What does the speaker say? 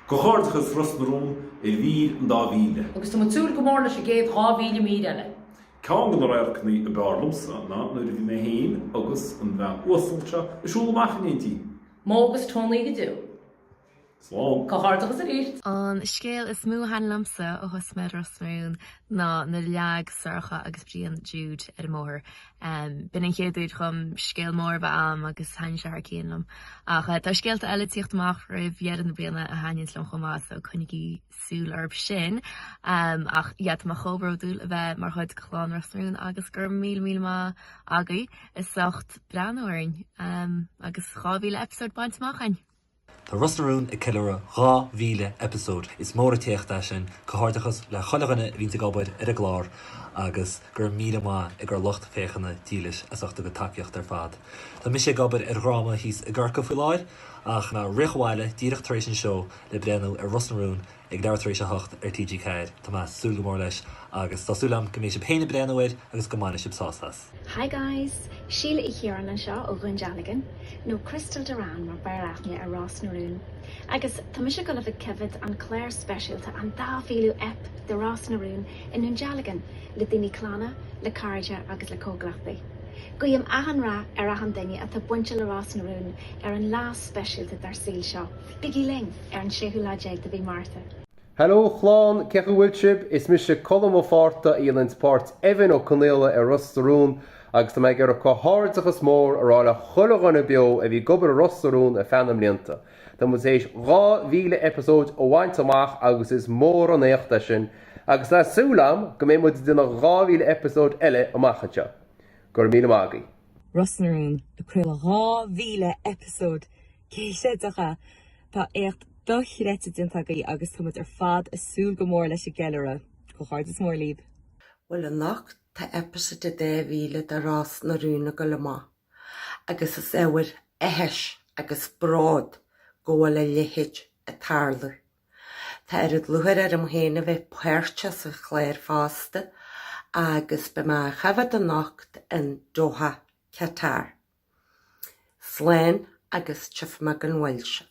Cohortachas Rosnarum, Elvir and Davile. Agus tá túl go mór leis a géad 2,000 míle. Cáin gan raircnaí a bearlamsa ná nuair a bhí mé hain agus an bheith uasailse is siúlamachchaníntí. Mógus tónlaí go dú. Slán. Cohortachas aisteoirí. An scéal is mú hanlamsa ó thusméid Rosmarún ná na leag sorcha agus bríon Jude ar mór. Bin an chéadúid chum scéal mór ba am agus hain se ar cíanlam. Ach tá scéalta eile tíochtach rih bhéad an bliana a hainlam chumá so chunigí súil arb sin. Ach iad má chobar dúil a bheith mar chuid chláán Rosmarún agus gur mí má agaí is socht breanúirin agus 2,000 episód baintach hain. Tá Rosnaún I cileadh 2,000 episód is mór a teachtairí sin cohortachas le cholaganna bhínta gabhaid ar a glár agus gur míle má I gur lucht féchanna tílis as achta go takeíocht ar fad. Tá mi sé gabhaid ar gráma hís I gcarcha fuiláid ach na riachmhaile díreachtaréis an seo le breanú ar Rosnaún ag leabharéis a hocht ar TG Caid Tá más súil go mór leis agus tásúlam go mé sé péine breanúid agus go máine sib sásas. Hi guys, Sheila I Chiaran seo ó Gunjaligan, nó Crystal Duran mar bearachne a Rosnaún. Agus tá mi se go bh Kevin an Claire specialta an 2,000 ep de Rosnaún in Gunjaligan le daoine clána, le cairde agus le cóglachtaí. Guím ahan ra ar ahan daine a tá buinte le Rosnaún ar an last specialta dar síl seo. Biggie Ling ar an séú láideag de bhí Martha. Hello, Chlán, Cecha Wilshib, is mi se colm ó fárta Ílands Port Evan ó Connéla ar Rosnaún agus tá méid ar a cohortachas mór ará le chulaganna bio a bhí gobar Rosnaún a fannam líonta. Tá mu éis 2,000 episód ó bhaint amach agus is mór an éachta sin agus le súlam go mé mu duna 2,000 episód eile amachchaite. Gur míle mágaí. Rosnaún a cruile 2,000 episód céiseacha tá écht dochreite dintagaí agus tuid ar fad a súil go mór leis a geilere go hard is mór líb. Well anocht tá episode a 2,000 de Rosnaún go le má agus is éhar éis agus brád go le lehéid a tarlar. Tá ar luthar ar am héana bheith puirte sa chléir fásta agus be má chafad anocht in Doha, Qatar. Slán agus tifmag an Welsh.